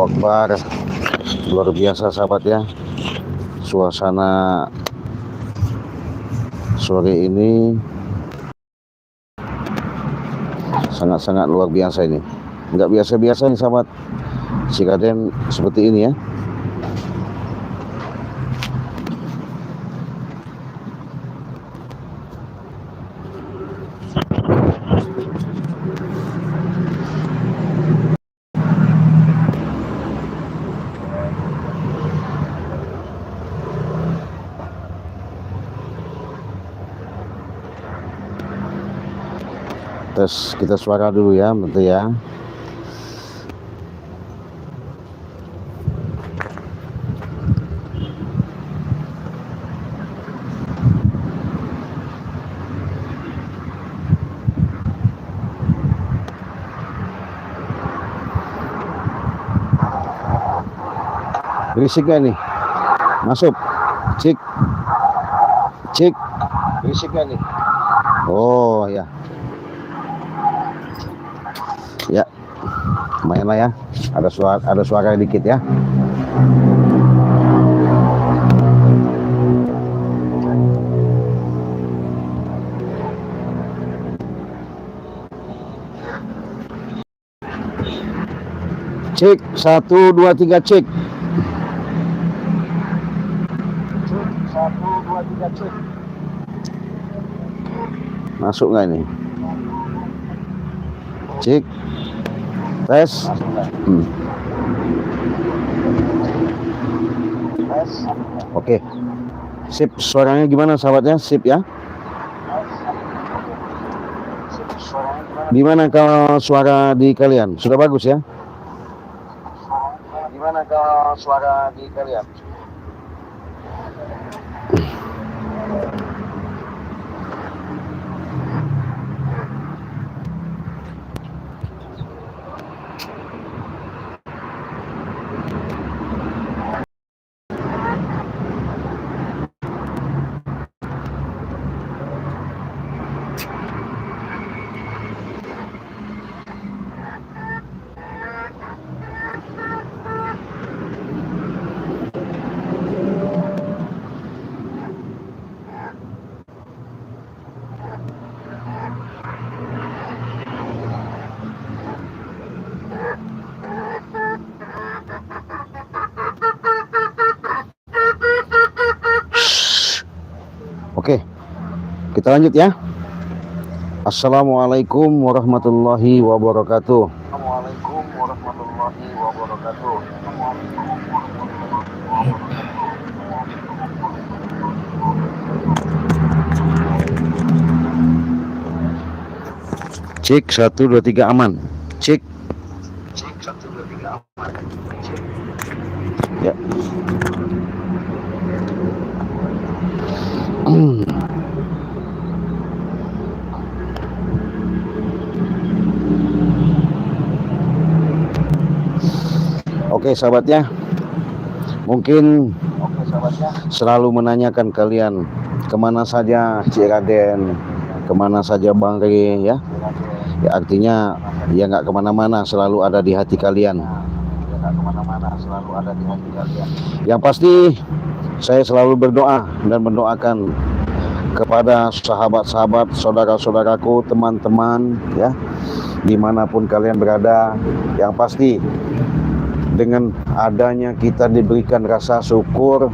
Allahu Akbar. Luar biasa sahabat ya. Suasana sore ini sangat-sangat luar biasa ini. Enggak biasa-biasa nih sahabat. Cikaden seperti ini ya. Tes kita suara dulu ya, bentar ya. Berisik gak nih? Masuk. Cik. Cik. Berisik gak nih? Oh ya. Ya. Lumayan lah ya. Ada suara dikit ya. Cek 1 2 3 cek. 1 2 3 cek. Masuk nggak ini? Cek. Tes. Tes. Oke. Sip, suaranya gimana sahabatnya? Sip ya. Gimana kalau suara di kalian? Sudah bagus ya? Gimana kalau suara di kalian? Oke, kita lanjut ya. Assalamualaikum warahmatullahi wabarakatuh. Assalamualaikum warahmatullahi wabarakatuh. Cek 1 2 3 aman. Cek. Cek 1 2 3 aman. Cek. Ya. Oke sahabatnya, mungkin selalu menanyakan kalian kemana saja Cik Raden, kemana saja Bang Ri ya. Ya artinya ya nggak kemana-mana, selalu ada di hati kalian. Yang pasti saya selalu berdoa dan mendoakan kepada sahabat-sahabat, saudara-saudaraku, teman-teman ya, dimanapun kalian berada. Yang pasti dengan adanya kita diberikan rasa syukur,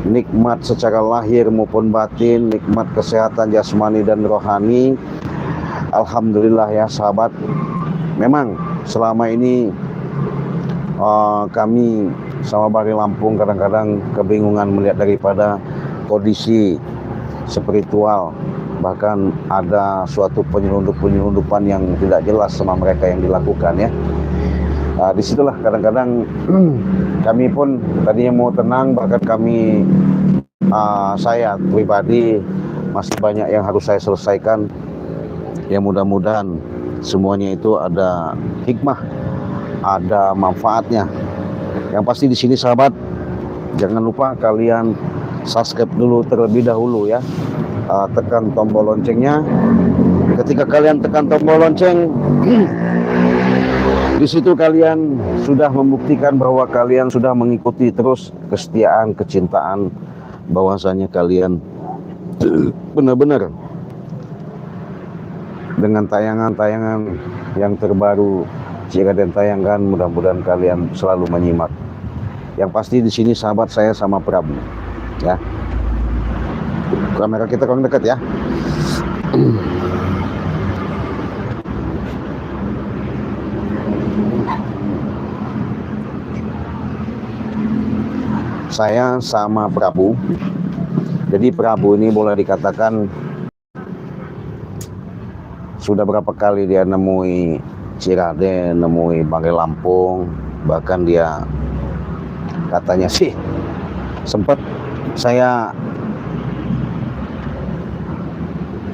nikmat secara lahir maupun batin, nikmat kesehatan jasmani dan rohani. Alhamdulillah ya sahabat. Memang selama ini kami sama Bari Lampung kadang-kadang kebingungan melihat daripada kondisi spiritual, bahkan ada suatu penyelundupan yang tidak jelas sama mereka yang dilakukan ya. Disitulah kadang-kadang kami pun tadinya mau tenang, bahkan saya pribadi masih banyak yang harus saya selesaikan. Ya mudah-mudahan semuanya itu ada hikmah, ada manfaatnya. Yang pasti di sini sahabat, jangan lupa kalian subscribe dulu terlebih dahulu ya. Tekan tombol loncengnya. Ketika kalian tekan tombol lonceng, Di situ kalian sudah membuktikan bahwa kalian sudah mengikuti terus kesetiaan, kecintaan, bahwasanya kalian benar-benar dengan tayangan-tayangan yang terbaru Ciraden tayangkan. Mudah-mudahan kalian selalu menyimak. Yang pasti di sini sahabat saya sama Prabu, ya. Kamera kita kurang dekat ya. Saya sama Prabu. Jadi Prabu ini boleh dikatakan sudah berapa kali dia nemui Ciraden, nemui Banggai Lampung. Bahkan dia katanya sih sempat saya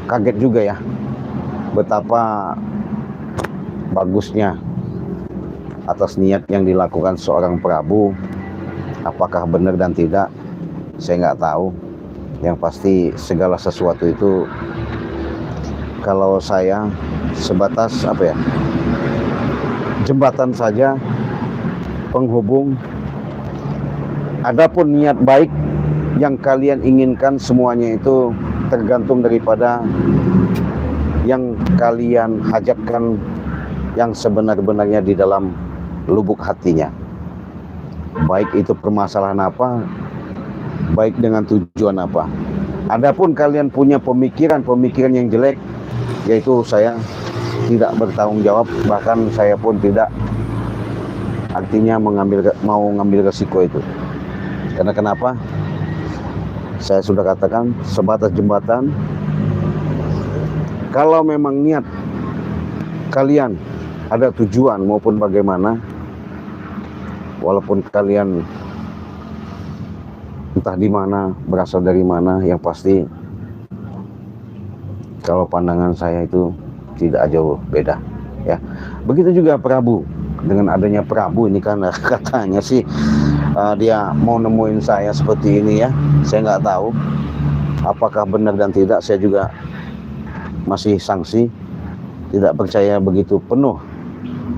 kaget juga ya, betapa bagusnya atas niat yang dilakukan seorang Prabu. Apakah benar dan tidak, saya nggak tahu. Yang pasti segala sesuatu itu, kalau saya sebatas apa ya, jembatan saja, penghubung. Adapun niat baik yang kalian inginkan, semuanya itu tergantung daripada yang kalian hajatkan, yang sebenar-benarnya di dalam lubuk hatinya. Baik itu permasalahan apa, baik dengan tujuan apa. Adapun kalian punya pemikiran yang jelek, yaitu saya tidak bertanggung jawab, bahkan saya pun tidak artinya mau ngambil resiko itu. Karena kenapa? Saya sudah katakan sebatas jembatan. Kalau memang niat kalian ada tujuan maupun bagaimana, walaupun kalian entah di mana, berasal dari mana, yang pasti kalau pandangan saya itu tidak jauh beda, ya. Begitu juga Prabu. Dengan adanya Prabu ini kan katanya sih dia mau nemuin saya seperti ini ya. Saya nggak tahu apakah benar dan tidak. Saya juga masih sangsi, tidak percaya begitu penuh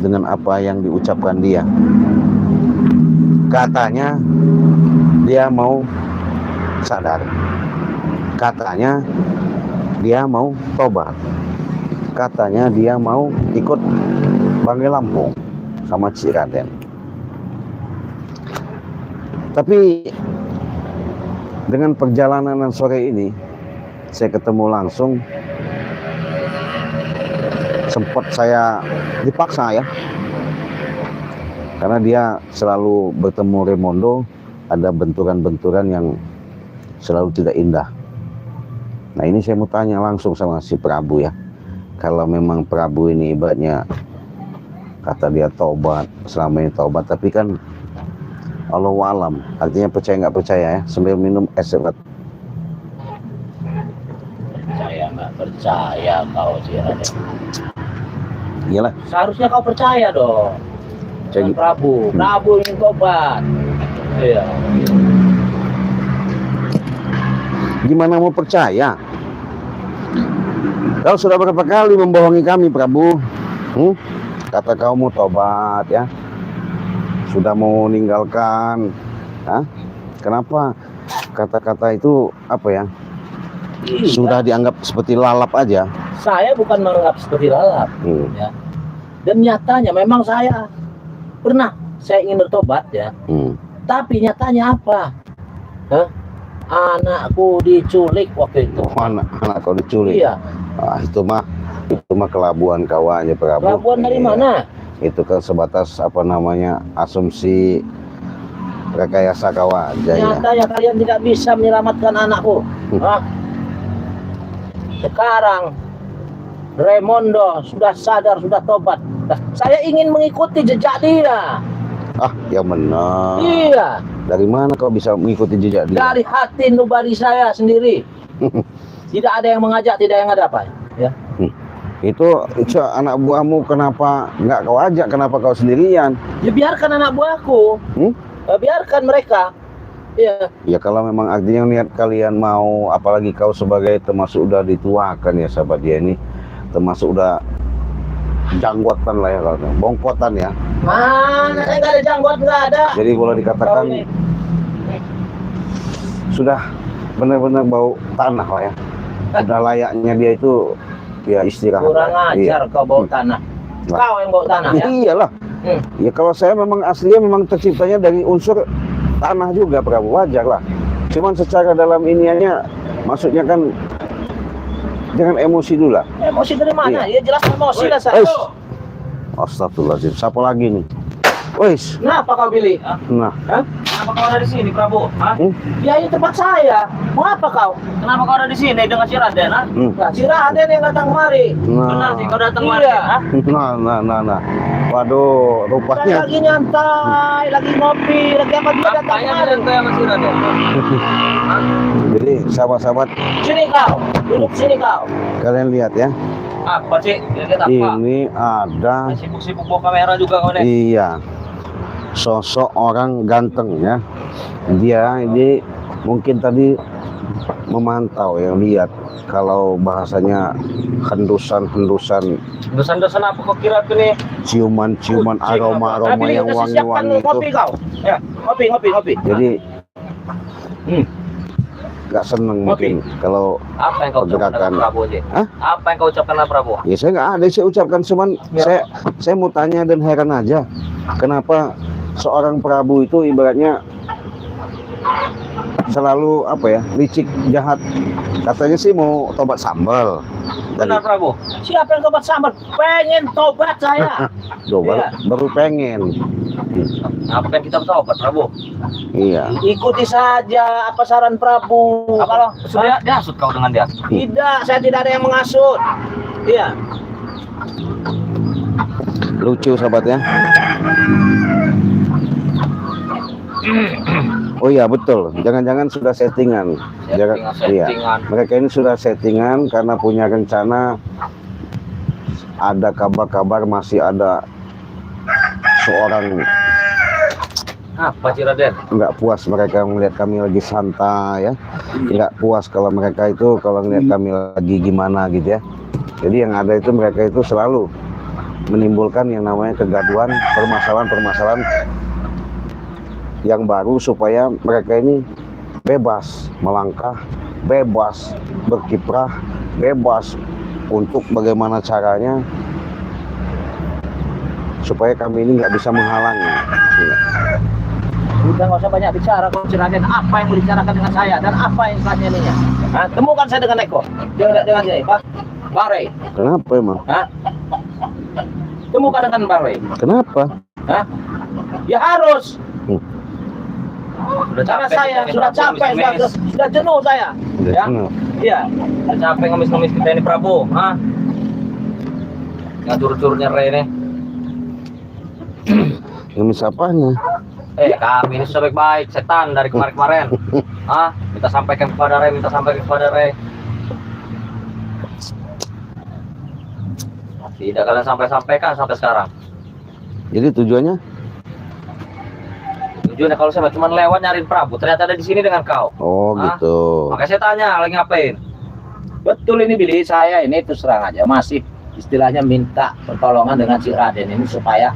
dengan apa yang diucapkan dia. Katanya dia mau sadar, katanya dia mau tobat, katanya dia mau ikut Banggai Lampung sama Ciraden. Tapi dengan perjalanan sore ini, saya ketemu langsung. Sempat saya dipaksa ya, karena dia selalu bertemu Raimondo, ada benturan-benturan yang selalu tidak indah. Nah ini saya mau tanya langsung sama si Prabu ya. Kalau memang Prabu ini ibaratnya, kata dia tobat, selama ini tobat, tapi kan Allahu alam, artinya percaya nggak percaya ya, sambil minum es sebat. Percaya nggak percaya kau Ciraden? Iyalah. Seharusnya kau percaya dong. Dengan Prabu ingin tobat. Iya. Gimana mau percaya? Kau sudah berapa kali membohongi kami, Prabu? Kata kau mau tobat ya, sudah mau meninggalkan. Kenapa kata-kata itu apa ya? Iya. Sudah dianggap seperti lalap aja. Saya bukan menganggap seperti lalap, ya. Dan nyatanya memang saya ingin bertobat ya. Tapi nyatanya apa? Anakku diculik waktu itu. Anak kau diculik? Iya. Itu mah kelabuan kawannya Prabu. Kelabuan dari mana? Itu kan sebatas apa namanya, asumsi rekayasa kawan aja ya. Nyatanya kalian tidak bisa menyelamatkan anakku. Sekarang Raimondo sudah sadar, sudah tobat. Saya ingin mengikuti jejak dia. Yang benar. Iya. Dari mana kau bisa mengikuti jejak dia? Dari hati nurani saya sendiri. Tidak ada yang mengajak, tidak yang ada apa. Ya. Itu anak buahmu kenapa nggak kau ajak? Kenapa kau sendirian? Ya biarkan anak buahku. Biarkan mereka. Iya. Ya kalau memang artinya niat kalian mau, apalagi kau sebagai termasuk udah dituakan ya sahabat dia ini, termasuk udah janggotan lah ya kalau bongkotan ya. Mana saya nggak ada janggut, nggak ada. Jadi boleh dikatakan Kau ini. sudah benar-benar bau tanah lah ya. Sudah layaknya dia itu ya istirahat. Kurang Iya. ajar kau bau tanah. Nah. Kau yang bau tanah ya. Iyalah. Ya kalau saya memang aslinya memang terciptanya dari unsur tanah juga, Prabu, wajar lah. Cuman secara dalam iniannya, maksudnya kan jangan emosi dulu lah. Emosi dari mana? Iya. Ya jelas emosi lah Wes. saya. Astagfirullahaladzim, siapa lagi nih? Wes, Kenapa kau pilih? nah, Hah? Kenapa kau ada di sini, Prabu? Hah? Hmm? Ya ini tempat saya. Mau apa kau? Kenapa kau ada di sini dengan si Raden? Hah? Nah, si Raden yang datang kemari. nah, Kau datang kemari. Hah? nah. Waduh, Saya rupanya lagi nyantai, lagi ngopi, lagi apa dia datang kemari. Sama si Raden. jadi sahabat-sahabat Sini kau, duduk sini kau. kalian lihat ya, Apa sih? Lihat apa? ini ada Sibuk-sibuk bawa kamera juga kau nih. iya sosok orang ganteng ya. Dia ini mungkin tadi memantau yang lihat kalau bahasanya hendusan-hendusan, Dosan-dosan apa kau kira tuh nih? ciuman-ciuman, aroma-aroma yang wangi-wangi Kopi itu. kau. Ya, kopi. Jadi Hmm. nggak seneng Kopi. mungkin kalau Apa yang kau ucapkan pergerakan. dengan Prabu aja? Hah? Apa yang kau ucapkan dengan Prabu? ya saya nggak ada saya ucapkan, cuman Ya. saya mau tanya dan heran aja kenapa seorang Prabu itu ibaratnya selalu apa ya, licik, jahat. Katanya sih mau tobat sambal. Benar Prabu. Siapa yang tobat sambal? Pengen tobat saya. Iya. Baru pengen. Apa kan kita tobat Prabu? Iya. Ikuti saja apa saran Prabu. Apa lo? Sudah dihasut kau dengan dia? Tidak, saya tidak ada yang menghasut. Iya. Lucu sahabat ya. Oh iya betul, jangan-jangan sudah settingan. Iya, mereka ini sudah settingan karena punya rencana. Ada kabar-kabar masih ada seorang Apa Ciraden? nggak puas mereka melihat kami lagi santai ya, nggak puas kalau mereka itu kalau melihat kami lagi gimana gitu ya. Jadi yang ada itu mereka itu selalu menimbulkan yang namanya kegaduhan, permasalahan yang baru supaya mereka ini bebas melangkah, bebas berkiprah, bebas untuk bagaimana caranya supaya kami ini nggak bisa menghalangi. Udah nggak usah banyak bicara kau Ciraden. Apa yang mau dibicarakan dengan saya dan apa yang selanjutnya? Hah? Temukan saya dengan Eko. Dengan ini, Pak. Bare. Kenapa emang? Hah? Temukan dengan Bare. Kenapa? Hah? Ya harus. Karena saya sudah capek, sudah jenuh saya. Ya? Iya. Sudah capek ngemis-ngemis kita ini Prabu. Hah? Ngatur-aturnya Rene. Ngemis apanya? Kami ini sudah baik-baik, setan dari kemarin-kemarin. Ah, minta sampaikan kepada Re. Tidak kalian sampaikan sampai sekarang. Jadi tujuannya? Tujuannya kalau saya cuma lewat nyariin Prabu, ternyata ada di sini dengan kau. Oh gitu. Makanya saya tanya, lagi ngapain? Betul ini Billy, saya ini terus terang aja masih istilahnya minta pertolongan dengan si Raden ini supaya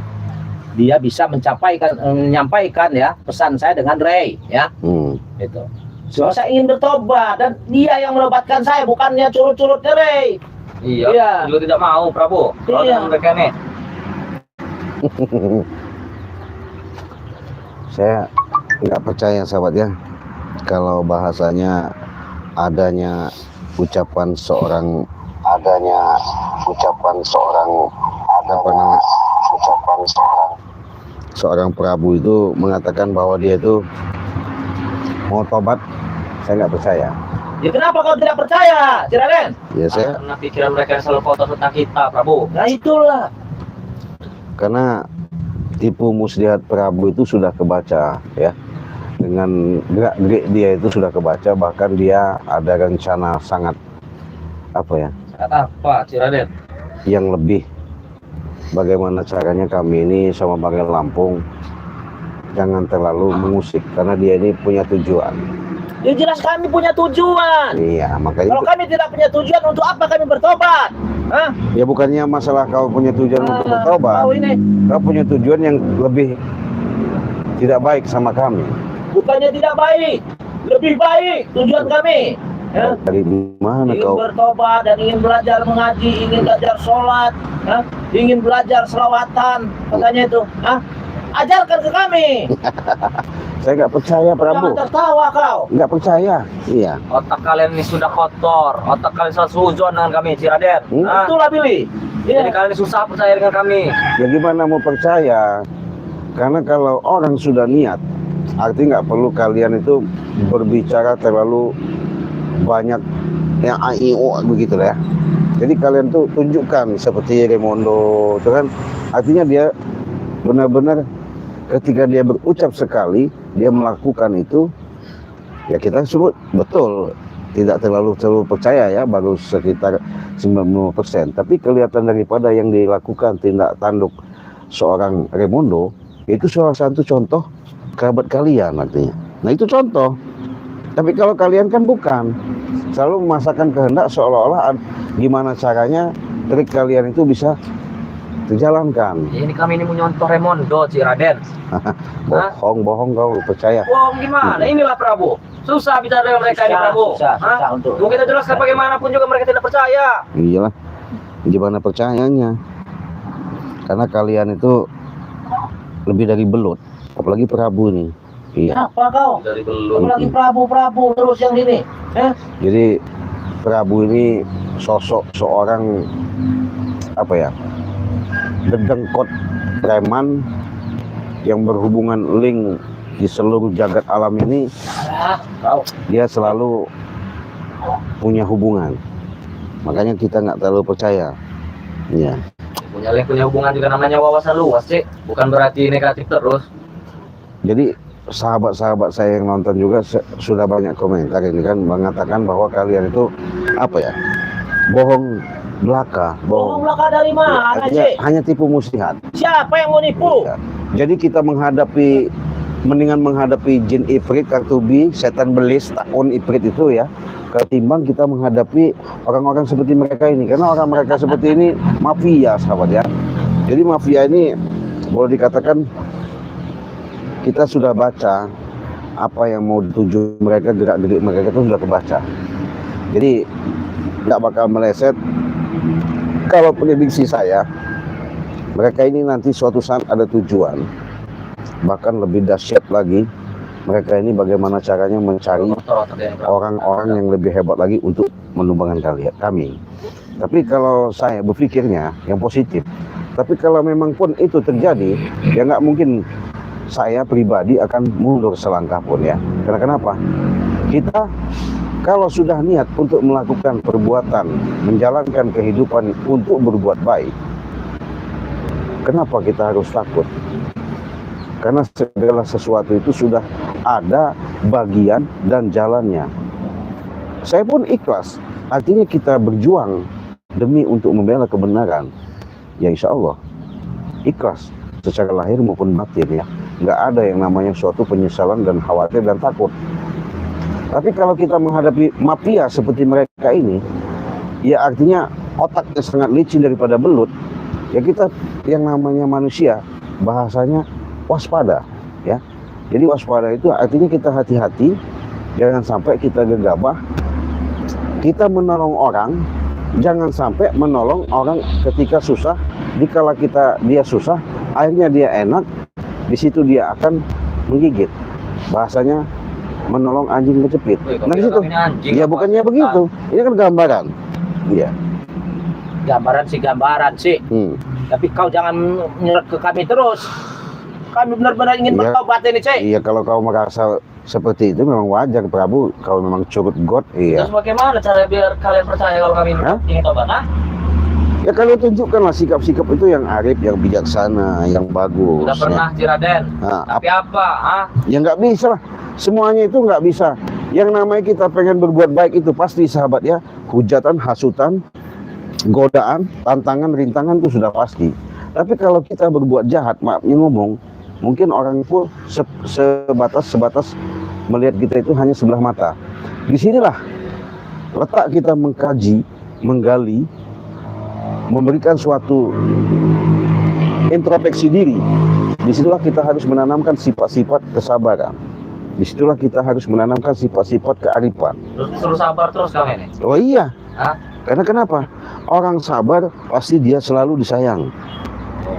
dia bisa menyampaikan ya pesan saya dengan Ray ya. Itu. So, saya ingin bertobat dan dia yang menobatkan saya, bukannya curut-curutnya Ray. Iya. Juga tidak mau Prabu. Iya. Mereka nih. Saya nggak percaya sahabat ya kalau bahasanya adanya ucapan seorang seorang Prabu itu mengatakan bahwa dia itu mau tobat. Saya nggak percaya. Ya kenapa kau tidak percaya, Ciraden? Ya saya karena pikiran mereka yang selalu kotor tentang kita, Prabu. Nah itulah. Karena tipu muslihat Prabu itu sudah kebaca ya. Dengan gerak-gerik dia itu sudah kebaca, bahkan dia ada rencana sangat apa ya? Apa, Ciraden? Yang lebih bagaimana caranya kami ini sama Bangil Lampung jangan terlalu mengusik karena dia ini punya tujuan. Ya jelas kami punya tujuan. Iya, makanya Kalau kami tidak punya tujuan, untuk apa kami bertobat? Hah? ya bukannya masalah kau punya tujuan untuk bertobat. Kau ini Kau punya tujuan yang lebih tidak baik sama kami. bukannya tidak baik, lebih baik tujuan kami. Ya? Dari mana Ingin kau? bertobat dan ingin belajar mengaji, ingin belajar sholat, ya? Ingin belajar selawatan, katanya itu. Hah? Ajarkan ke kami. Saya nggak percaya, Prabu. Jangan tertawa kau. Nggak percaya. Iya. Otak kalian ini sudah kotor. Otak kalian selalu suzon dengan kami, Si Raden. Nah, Itulah Billy. jadi Ya. kalian ini susah percaya dengan kami. Ya gimana mau percaya? Karena kalau orang sudah niat, artinya nggak perlu kalian itu berbicara terlalu banyak yang AIO begitu ya. Jadi kalian tuh tunjukkan seperti Raimondo, itu kan artinya dia benar-benar ketika dia berucap sekali, dia melakukan itu, ya kita sebut betul, tidak terlalu percaya ya, baru sekitar 90%. Tapi kelihatan daripada yang dilakukan tindak tanduk seorang Raimondo, itu salah satu contoh kerabat kalian artinya. Nah itu contoh. Tapi kalau kalian kan bukan, selalu memasakkan kehendak seolah-olah gimana caranya trik kalian itu bisa dijalankan. Ya, ini kami ini menyontoh Raimondo, Si Raden. Bohong kau percaya. Wong gimana? Inilah Prabu. Susah bicara dengan mereka ini, Prabu. Susah Hah? untuk. Mau kita jelaskan bagaimanapun juga mereka tidak percaya. Iyalah, gimana percayanya? Karena kalian itu lebih dari belut, apalagi Prabu nih. Iya. Apa kau? Dari belum. Apalagi Prabu terus yang ini. Jadi Prabu ini sosok seorang apa ya? Dedengkot preman yang berhubungan link di seluruh jagat alam ini. Kau. Dia selalu punya hubungan. Makanya kita nggak terlalu percaya. Iya. Punya hubungan juga namanya wawasan luas, sih. Bukan berarti negatif terus. Jadi sahabat-sahabat saya yang nonton juga sudah banyak komentar ini kan mengatakan bahwa kalian itu apa ya, bohong belaka, Bohong belaka dari mana artinya sih? hanya tipu muslihat. Siapa yang mau nipu? Ya. Jadi kita mendingan menghadapi jin ifrit, kartubi, setan belis, takun ifrit itu ya, ketimbang kita menghadapi orang-orang seperti mereka ini. Karena orang mereka seperti ini mafia, sahabat ya. Jadi mafia ini boleh dikatakan kita sudah baca apa yang mau dituju mereka, gerak-gerik mereka itu sudah kebaca. Jadi nggak bakal meleset. Kalau prediksi saya, mereka ini nanti suatu saat ada tujuan. Bahkan lebih dahsyat lagi, mereka ini bagaimana caranya mencari orang-orang yang lebih hebat lagi untuk menumbangkan kami. Tapi kalau saya berpikirnya yang positif. Tapi kalau memang pun itu terjadi, ya nggak mungkin saya pribadi akan mundur selangkah pun ya. Karena kenapa? Kita kalau sudah niat untuk melakukan perbuatan, menjalankan kehidupan untuk berbuat baik, kenapa kita harus takut? Karena segala sesuatu itu sudah ada bagian dan jalannya. Saya pun ikhlas. Artinya kita berjuang demi untuk membela kebenaran. Ya insya Allah ikhlas secara lahir maupun batin ya. Nggak ada yang namanya suatu penyesalan dan khawatir dan takut. Tapi kalau kita menghadapi mafia seperti mereka ini, ya artinya otaknya sangat licin daripada belut. Ya kita yang namanya manusia, bahasanya waspada ya. Jadi waspada itu artinya kita hati-hati, jangan sampai kita gegabah. Kita menolong orang, jangan sampai menolong orang ketika susah. Dikala dia susah, akhirnya dia enak, di situ dia akan menggigit. Bahasanya menolong anjing kecepit. Nah di situ, ya bukannya begitu. Ini kan gambaran. Iya. Gambaran sih. Tapi kau jangan nyerot ke kami terus. Kami benar-benar ingin Iya. bertobat ini, Cek. Iya, kalau kau merasa seperti itu memang wajar, Prabu. Kalau memang curut God, iya. Terus bagaimana cara biar kalian percaya kalau kami Hah? ingin tobat? Hah? Ya kalian tunjukkanlah sikap-sikap itu yang arif, yang bijaksana, yang bagus. Sudah pernah, Si Raden. Nah, Tapi apa? Hah? ya nggak bisa lah. Semuanya itu nggak bisa. Yang namanya kita pengen berbuat baik itu pasti, sahabat ya. Hujatan, hasutan, godaan, tantangan, rintangan itu sudah pasti. Tapi kalau kita berbuat jahat, maafnya ngomong, mungkin orang pun sebatas melihat kita itu hanya sebelah mata. Disinilah letak kita mengkaji, menggali, memberikan suatu introspeksi diri. Disitulah kita harus menanamkan sifat-sifat kesabaran. Disitulah kita harus menanamkan sifat-sifat kearifan. Terus disuruh sabar terus kami nih. Oh iya, Hah? karena kenapa? Orang sabar pasti dia selalu disayang.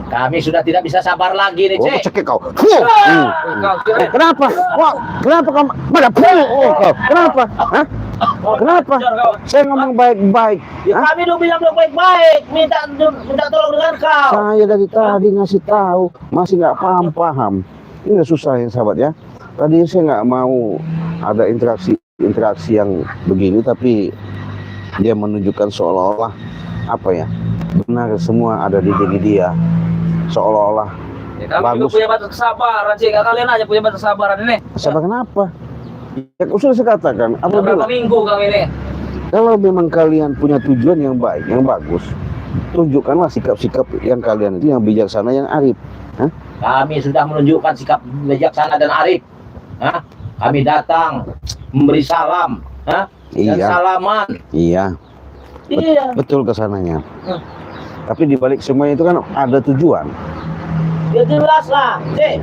Kami sudah tidak bisa sabar lagi nih, Oh, Cek. cekek kau. Kau kira Kenapa? Wah, kenapa kau pada oh, kau? Kenapa? Hah? Kenapa? Saya ngomong baik-baik. Ya, Hah? kami udah bilang baik-baik, minta tolong dengan kau. Saya dari tadi ngasih tahu, masih nggak paham. Ini udah susah ya sahabat ya. Tadi saya nggak mau ada interaksi yang begini, tapi dia menunjukkan seolah-olah apa ya, benar semua ada di diri dia, seolah-olah Ya, kami juga bagus. punya batas kesabaran sih. Kalian aja punya batas kesabaran ini. Sabar kenapa? Ya, sudah saya katakan, Udah berapa apabila minggu kami ini? kalau memang kalian punya tujuan yang baik, yang bagus, tunjukkanlah sikap-sikap yang kalian itu yang bijaksana, yang arif. Hah? Kami sudah menunjukkan sikap bijaksana dan arif. Hah? Kami datang memberi salam, hah? Dan Iya, salaman. iya, Iya. betul kesananya. Hmm. Tapi dibalik semua itu kan ada tujuan. Ya jelas lah, Cek.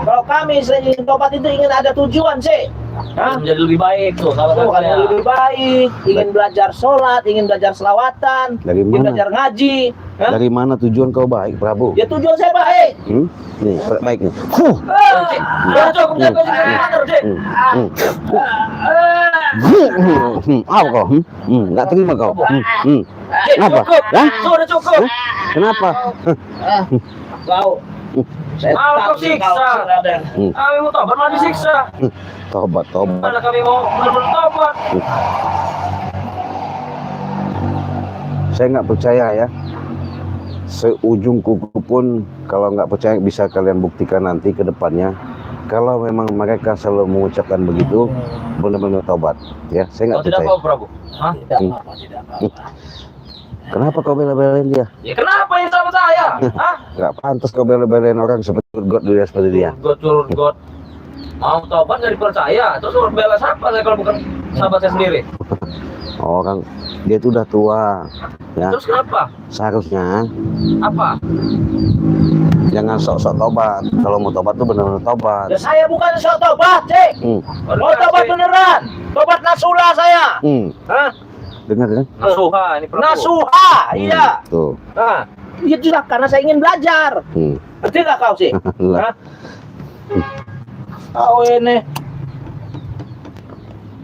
Kalau kami sering tobat itu ingin ada tujuan, Cek. Hah? Menjadi lebih baik tuh sahabat Oh, kalian. kalian lebih baik, ingin belajar sholat, ingin belajar selawatan, Dari ingin mana? belajar ngaji. Hah? Dari mana tujuan kau baik, Prabu? Ya tujuan saya baik. Nih, baik nih. Cek, udah cukup jago sih kantor, Cek. Apa kau? Nggak terima kau? Cek, Kenapa? cukup. Hah? Sudah cukup. Kenapa? Kau, saya Kau tahu siksa. kau, Raden. Kami mau tobat malah disiksa. Tobat. Mana kami mau benar-benar tobat. Saya nggak percaya ya. Seujung kuku pun kalau nggak percaya bisa kalian buktikan nanti ke depannya. Kalau memang mereka selalu mengucapkan begitu, benar-benar tobat. Ya, saya Kau nggak tidak percaya. apa, Prabu? Hah? Tidak apa-apa, tidak apa-apa. Kenapa kau bela-belain dia? Ya kenapa yang sama saya? Hah? Nggak pantas kau bela-belain orang seperti God dia seperti dia. God. Mau tobat dari percaya, terus suruh bela siapa saya kalau bukan sahabat saya sendiri? Orang dia itu udah tua, ya. Terus kenapa? Seharusnya Apa? jangan sok-sok tobat. Kalau mau tobat tuh benar-benar tobat. Ya saya bukan sok tobat, Cek. Mau tobat beneran. Tobat nasulah saya. Hah? Dengar. Nasuha ini Prabu. Nasuha, iya. Tuh. Nah, iya juga karena saya ingin belajar. Ngerti nggak kau sih? Lah. Hah? Kau ini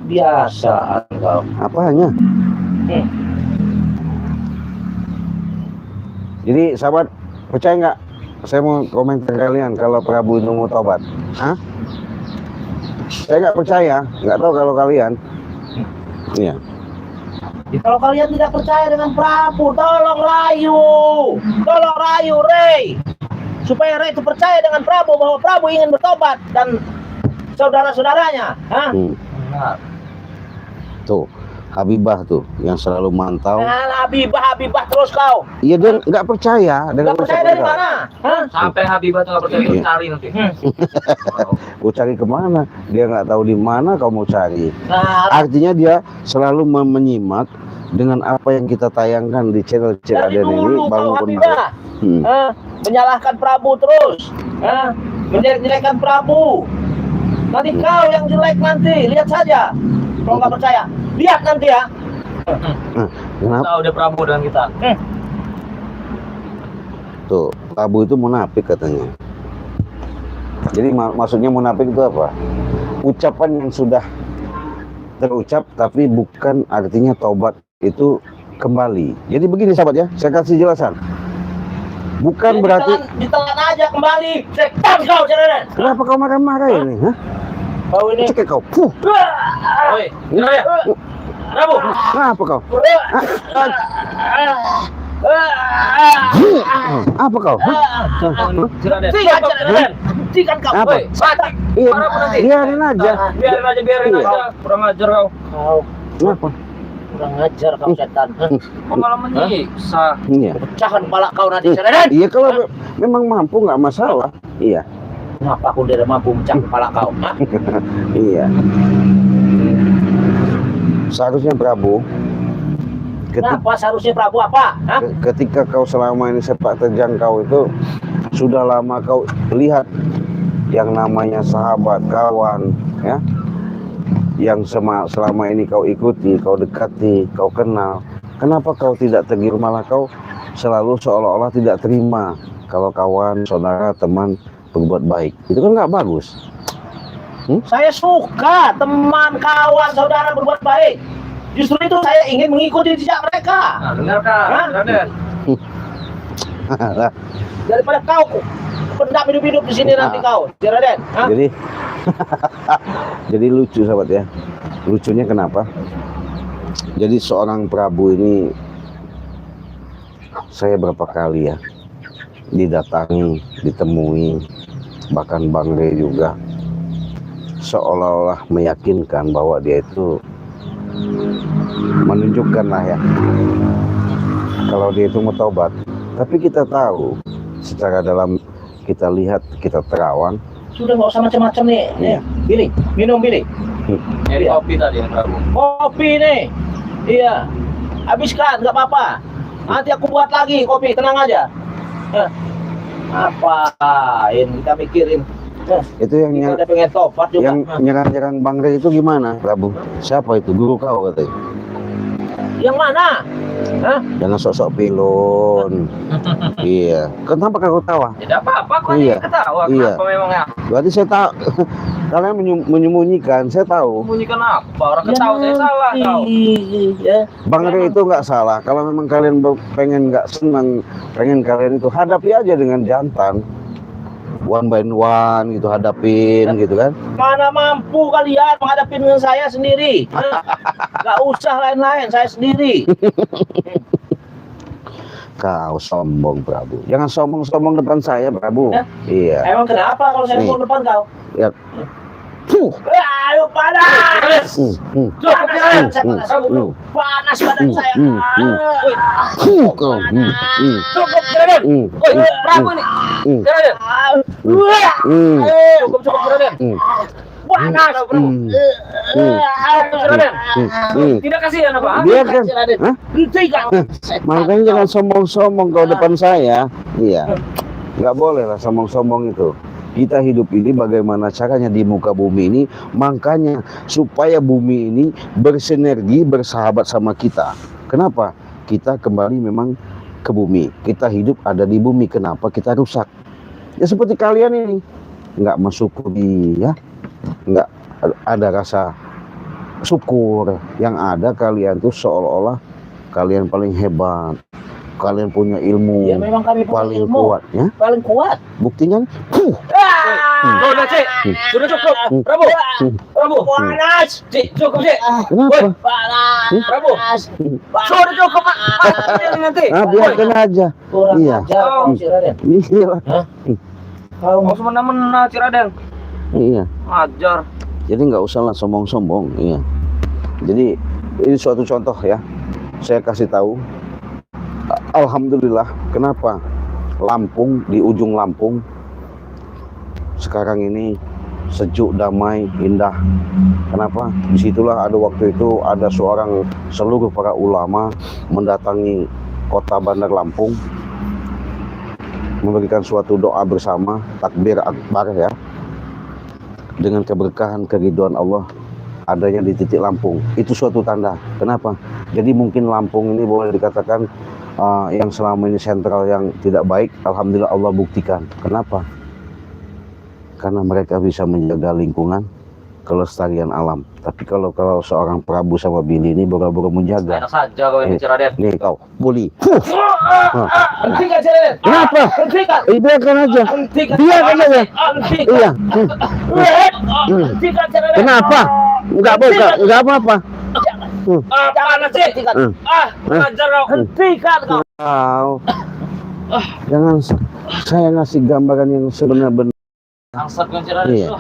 biasa kau. Apanya? Jadi sahabat, percaya nggak? Saya mau komentar kalian kalau Prabu itu mau tobat. Hah? Saya nggak percaya, nggak tahu kalau kalian. Iya. Ya, kalau kalian tidak percaya dengan Prabu, tolong rayu Rey, supaya Rey itu percaya dengan Prabu bahwa Prabu ingin bertobat dan saudara-saudaranya. Hah? Benar. Tuh, Habibah tuh yang selalu mantau. Nah, Habibah terus kau. Iya, dia nggak percaya dengan Nggak percaya ucapan dari kau. mana? Hah? Sampai Habibah tuh nggak percaya Iya. cari nanti. Mau cari kemana? Dia nggak tahu di mana kau mau cari. Nah, Artinya dia selalu menyimak dengan apa yang kita tayangkan di channel Cek dari Aden ini dulu kau bangun malam. Habibah. Hah? Menyalahkan Prabu terus. Hah? Menjelek-jelekan Prabu. Nanti kau yang jelek nanti, lihat saja. Kalau nggak percaya, lihat nanti ya. Kenapa? Tahu deh Prabu dengan kita. Tuh, Prabu itu munafik katanya. Jadi maksudnya munafik itu apa? Ucapan yang sudah terucap tapi bukan artinya tobat itu kembali. Jadi begini sahabat ya, saya kasih jelasan. Bukan Jadi berarti ditelan aja kembali. Setan kau, Ceren. kenapa kau marah-marah ini? Hah? Kau ini. Cekek kau. Oi, ya. Prabu. Kenapa kau? Apa kau? Ciraden. Tikan, Ceren. Tikan kau. Apa? Woi, mati. Iya, Prabu nanti. biarin aja. Biarin Iya. aja. Kurang ajar kau. Kau Kenapa? kurang ngajar kau setan. Kok malah menyiksa? Iya. Pecahan kepala kau nanti, Ceren. Iya kalau memang mampu nggak masalah. Iya. Kenapa aku tidak mampu memecah kepala kau? Hah? Iya. Seharusnya Prabu, Kenapa seharusnya Prabu apa? Hah? ketika kau selama ini sepak terjang kau itu sudah lama kau lihat yang namanya sahabat, kawan, ya, yang selama ini kau ikuti, kau dekati, kau kenal. Kenapa kau tidak tegur, malah kau selalu seolah-olah tidak terima kalau kawan, saudara, teman berbuat baik? Itu kan nggak bagus. Saya suka teman, kawan, saudara berbuat baik. Justru itu saya ingin mengikuti jejak mereka. Nah, dengarkan, Hah? Raden. Daripada kau pendam hidup-hidup di sini nanti kau, si Raden. Hah? Jadi jadi lucu sahabat ya. Lucunya kenapa? Jadi seorang Prabu ini saya berapa kali ya didatangi, ditemui, bahkan Bang Rey juga seolah-olah meyakinkan bahwa dia itu menunjukkan lah ya kalau dia itu mau taubat. Tapi kita tahu secara dalam, kita lihat, kita terawang. Sudah nggak usah macam-macam nih. Iya. Billy, minum Billy. Nyari Iya. kopi tadi yang Prabu. Kopi nih. Iya. Habiskan, nggak apa-apa. Nanti aku buat lagi kopi, tenang aja. Hah. Apain kita mikirin? Hah. Itu yang Kita udah pengen tobat juga. yang Hah. nyerang-nyerang Bang Rey itu gimana, Prabu? Siapa itu? Guru kau katanya. Yang mana? Hah? Jangan sok-sok pilon. Iya. Kenapa kau tawa? Tidak apa-apa, kok Iya. ketawa. Iya. Kenapa memangnya? Berarti saya tahu. Kalian menyembunyikan, saya tahu. Sembunyikan apa? Orang ketawa saya salah kau. Ya. Bang Rey itu nggak salah. Kalau memang kalian pengen nggak senang, pengen kalian itu hadapi aja dengan jantan. One by one gitu, hadapin gitu kan. Mana mampu kalian menghadapi dengan saya sendiri? Hah? Gak usah lain-lain, saya sendiri. Kau sombong, Prabu. Jangan sombong-sombong depan saya, Prabu. Ya. Iya. Emang kenapa kalau saya Nih. ngomong depan kau? Ya. Puh. Ayo panas! Cukup Panas, Raden. saya panas. Panas badan saya. Puh, kau. Cukup Raden. Woi, Prabu ini. Raden. Cukup Raden. Panas Prabu. Raden. Tidak kasihan apa? Dia kan, hah? Hentikan. Makanya jangan sombong-sombong kau depan saya. Iya. Nggak boleh lah sombong-sombong itu. Kita hidup ini bagaimana caranya di muka bumi ini, makanya supaya bumi ini bersinergi, bersahabat sama kita. Kenapa? Kita kembali memang ke bumi. Kita hidup ada di bumi. Kenapa kita rusak? Ya seperti kalian ini, nggak mensyukuri ya, nggak ada rasa syukur. Yang ada kalian tuh seolah-olah kalian paling hebat, kalian punya ilmu Ya memang kami punya paling ilmu. kuat ya. Paling kuat. Buktinya Sudah, Cik. Sudah cukup. Prabu. Prabu. Panas. Cik, cukup, Cik. kenapa? Panas. Prabu. Sudah cukup, Pak. Nanti. Biarkan aja. Kurang Iya. ajar kau, si Raden. Iya. Kau Mau semena-mena, Cik Raden. Iya. Ajar. Jadi nggak usah lah sombong-sombong. Iya. Jadi ini suatu contoh ya. Saya kasih tahu. Alhamdulillah. Kenapa? Lampung, di ujung Lampung sekarang ini sejuk, damai, indah. Kenapa? Disitulah ada waktu itu ada seluruh para ulama mendatangi kota Bandar Lampung, memberikan suatu doa bersama, takbir akbar ya, dengan keberkahan keridhaan Allah adanya di titik Lampung. Itu suatu tanda. Kenapa? Jadi mungkin Lampung ini boleh dikatakan yang selama ini sentral yang tidak baik, alhamdulillah Allah buktikan. Kenapa? Karena mereka bisa menjaga lingkungan, kelestarian alam. Tapi kalau seorang Prabu sama Billy ini boro-boro menjaga. Enak saja kau ini, Cik Raden. Nih kau, bully. hentikan, si Raden. Kenapa? Hentikan. Biarkan aja. Hentikan. Biarkan aja. Hentikan. Iya. Hentikan, si Raden. Kenapa? Enggak apa-apa. Jangan, Cik. Hentikan. Ajar kau. Hentikan kau. Kau. Jangan saya ngasih gambaran yang sebenar-benar. Angsat kau, Cik Raden. Iya.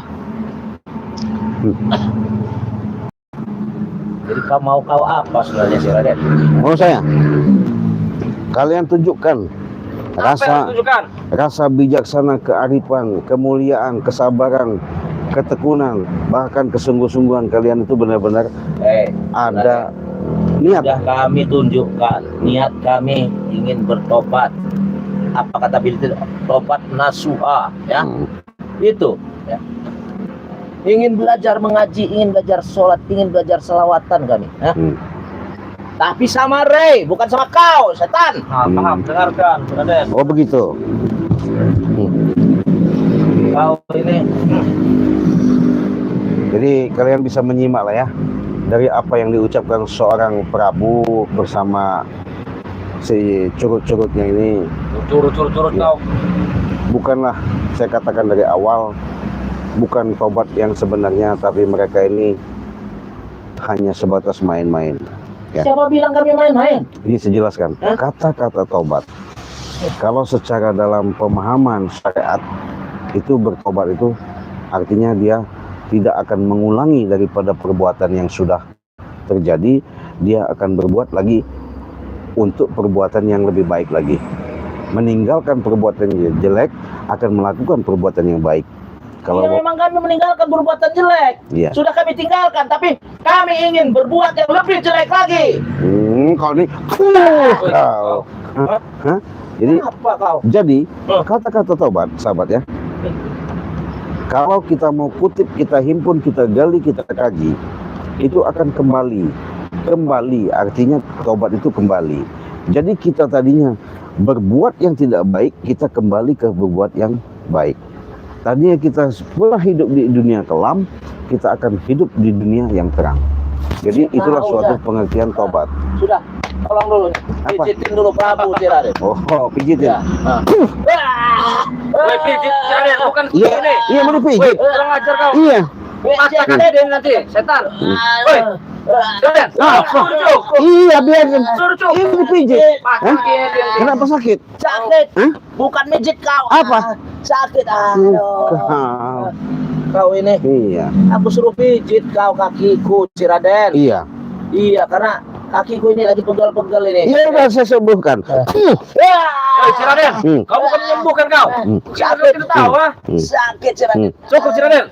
Jadi kau mau apa sebenarnya, si Raden? Mau saya? Kalian tunjukkan Apa yang tunjukkan? rasa bijaksana, kearifan, kemuliaan, kesabaran, ketekunan, bahkan kesungguh-sungguhan kalian itu benar-benar ada niat. Sudah kami tunjukkan niat kami ingin bertobat. Apa kata Billy? Tobat nasuha, ya. Itu, ya. Ingin belajar mengaji, ingin belajar sholat, ingin belajar selawatan kami, ya. Tapi sama Ray, bukan sama kau, setan. Paham, dengarkan, Raden. Oh begitu. Kau ini Jadi kalian bisa menyimak lah ya dari apa yang diucapkan seorang Prabu bersama si curut-curutnya ini. Curut-curut kau. Bukanlah, saya katakan dari awal, bukan tobat yang sebenarnya, tapi mereka ini hanya sebatas main-main. Ya. siapa bilang kami main-main? Ini saya jelaskan. Hah? Kata-kata tobat, kalau secara dalam pemahaman syariat itu bertobat itu artinya dia tidak akan mengulangi daripada perbuatan yang sudah terjadi. Dia akan berbuat lagi untuk perbuatan yang lebih baik lagi. Meninggalkan perbuatan yang jelek, akan melakukan perbuatan yang baik. Kalau Iya, memang kami meninggalkan perbuatan jelek. Iya. Sudah kami tinggalkan, tapi kami ingin berbuat yang lebih jelek lagi. kau ini kau. Hah? Jadi Apa kau? kata-kata tobat, sahabat ya. Kalau kita mau kutip, kita himpun, kita gali, kita kaji, itu akan kembali. Kembali artinya tobat itu kembali. Jadi kita tadinya berbuat yang tidak baik, kita kembali ke berbuat yang baik. Tadinya kita pernah hidup di dunia kelam, kita akan hidup di dunia yang terang. Jadi itulah suatu pengertian tobat. Sudah, tolong dulu. Apa? Pijitin dulu Prabu si Raden. Oh, pijitin. Ya. Nah. Woi, pijit, Raden, bukan Iya, ini. iya mau dipijit. Kurang ajar kau. Iya. Masak Raden nanti, setan. Woi, Raden, Apa? cukup. Iya, biar Suruh cukup. ini dipijit. Masak dia. Kenapa sakit? Sakit. Hah? Bukan mijit kau. Apa? Sakit. Kau. Kau ini, Iya. aku suruh pijit kau kakiku, si Raden. Iya. Iya, karena kakiku ini lagi pegal-pegal ini. Iya, udah saya sembuhkan. Woi, si Raden, kau bukan menyembuhkan kau. Sakit. Kita tahu, ah. Sakit, si Raden. Cukup, si Raden.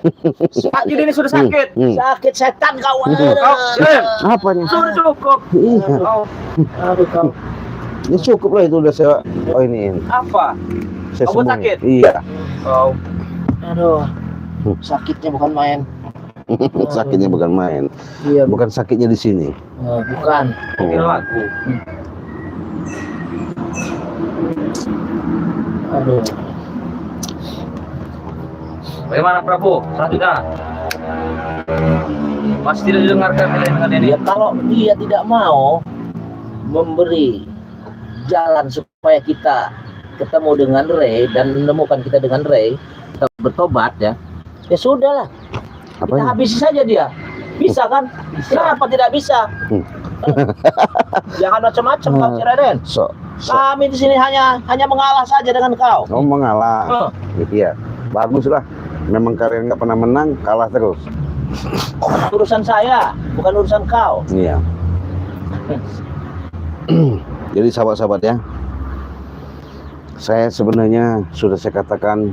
Kaki ini sudah sakit. Sakit setan kau. Kau, si Raden, Apa nih? sudah cukup. Iya. Kau, Aduh, kau. Ini cukup lah itu udah saya. Oh ini. apa? Saya Kau sembuh. sakit? Iya. Kau, Aduh. Sakitnya bukan main. Sakitnya bukan main. Iya, Bukan sakitnya di sini. bukan. kira aku. Aduh. Bagaimana Prabu? Selanjutnya. Masih tidak didengarkan dengan ini. Ya kalau dia tidak mau memberi jalan supaya kita ketemu dengan Ray dan menemukan kita dengan Ray, kita bertobat ya. Ya sudahlah. Kita Apanya? habisi saja dia. Bisa kan? Kenapa tidak bisa? Jangan macam-macam kau, si Raden. So, Kami di sini hanya mengalah saja dengan kau. kamu mengalah. Iya. Baguslah. Memang kalian nggak pernah menang, kalah terus. Urusan saya, bukan urusan kau. Iya. Jadi sahabat-sahabat ya, saya sebenarnya sudah saya katakan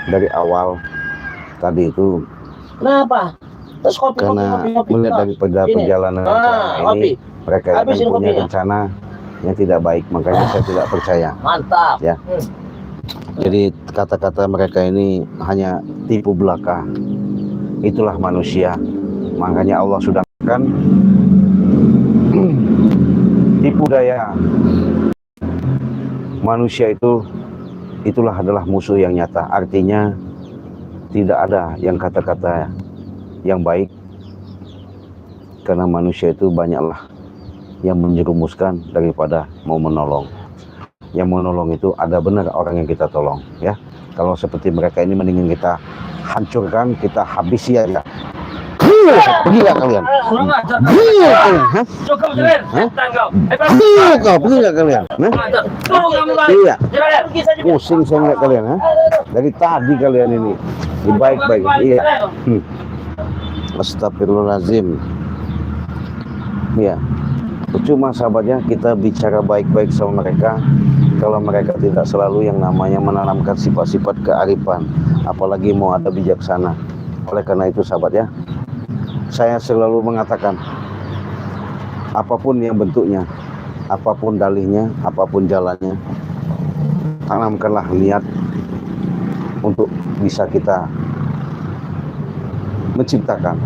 dari awal tadi itu, Kenapa? Terus kopi. karena melihat daripada Ini. perjalanan Ah, rencana ini, kopi. mereka akan Habisin punya kopinya. rencana yang tidak baik, makanya saya tidak percaya. Mantap. Ya. Jadi kata-kata mereka ini hanya tipu belaka. Itulah manusia. Makanya Allah sudah kan tipu daya manusia itulah adalah musuh yang nyata. Artinya tidak ada yang kata-kata yang baik, karena manusia itu banyaklah yang menjerumuskan daripada mau menolong. Yang menolong itu ada benar orang yang kita tolong ya. Kalau seperti mereka ini mendingan kita hancurkan, kita habisi aja. Pergi gak kalian? Kurang ajar. Pergi gak kalian? Hah? Cukup, si Raden. Setan kau. Pergi gak kau? Pergi gak kalian? Hah? Kurang ajar. Suruh kamu balik. Iya. Si Raden. Pergi saja. Pusing saya ngeliat kalian, ha? Dari tadi kalian ini. Baik-baik. Iya. Astagfirullahaladzim. Iya. Cuma sahabatnya kita bicara baik-baik sama mereka, kalau mereka tidak selalu yang namanya menanamkan sifat-sifat kearifan, apalagi mau ada bijaksana. Oleh karena itu sahabat ya, saya selalu mengatakan, apapun yang bentuknya, apapun dalihnya, apapun jalannya, tanamkanlah niat untuk bisa kita menciptakan.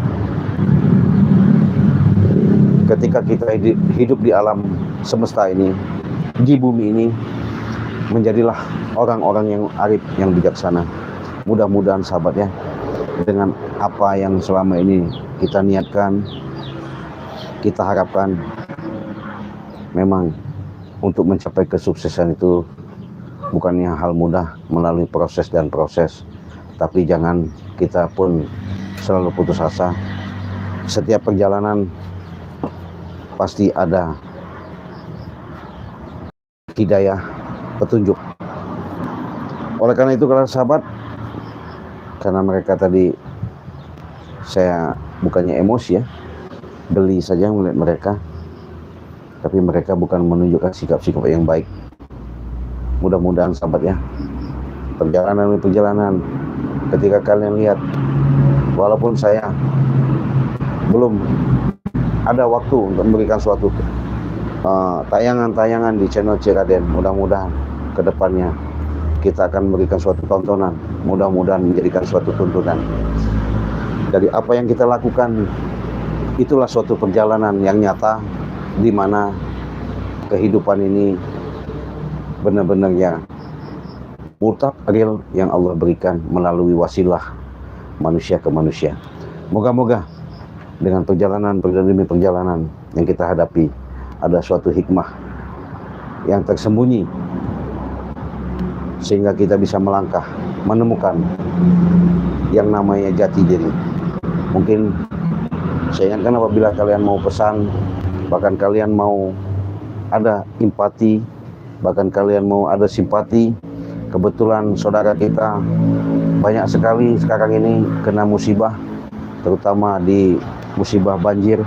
Ketika kita hidup di alam semesta ini, di bumi ini, menjadilah orang-orang yang arif, yang bijaksana. Mudah-mudahan sahabat ya, dengan apa yang selama ini kita niatkan, kita harapkan, memang untuk mencapai kesuksesan itu bukannya hal mudah, melalui proses dan proses. Tapi jangan kita pun selalu putus asa. Setiap perjalanan pasti ada hidayah, petunjuk. Oleh karena itu kalau sahabat, karena mereka tadi saya bukannya emosi ya, geli saja melihat mereka, tapi mereka bukan menunjukkan sikap-sikap yang baik. Mudah-mudahan sahabat ya, perjalanan demi perjalanan, ketika kalian lihat, walaupun saya belum ada waktu untuk memberikan suatu tayangan-tayangan di channel Ciraden, mudah-mudahan ke depannya kita akan memberikan suatu tontonan, mudah-mudahan menjadikan suatu tuntunan. Dari apa yang kita lakukan, itulah suatu perjalanan yang nyata, di mana kehidupan ini benar-benar yang murtab real yang Allah berikan melalui wasilah manusia ke manusia. Moga-moga dengan perjalanan demi perjalanan yang kita hadapi, ada suatu hikmah yang tersembunyi, sehingga kita bisa melangkah, menemukan yang namanya jati diri. Mungkin saya ingatkan, apabila kalian mau pesan, bahkan kalian mau ada empati, bahkan kalian mau ada simpati, kebetulan saudara kita banyak sekali sekarang ini kena musibah, terutama di musibah banjir.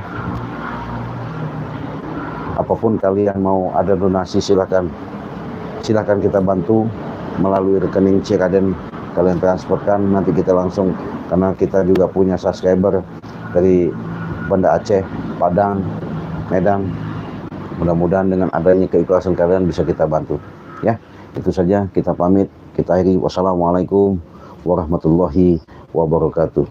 Apapun kalian mau ada donasi, silakan kita bantu melalui rekening Ciraden, kalian transportkan, nanti kita langsung, karena kita juga punya subscriber dari Banda Aceh, Padang, Medan. Mudah-mudahan dengan adanya keikhlasan kalian bisa kita bantu ya. Itu saja, kita pamit, kita akhiri. Wassalamualaikum warahmatullahi wabarakatuh.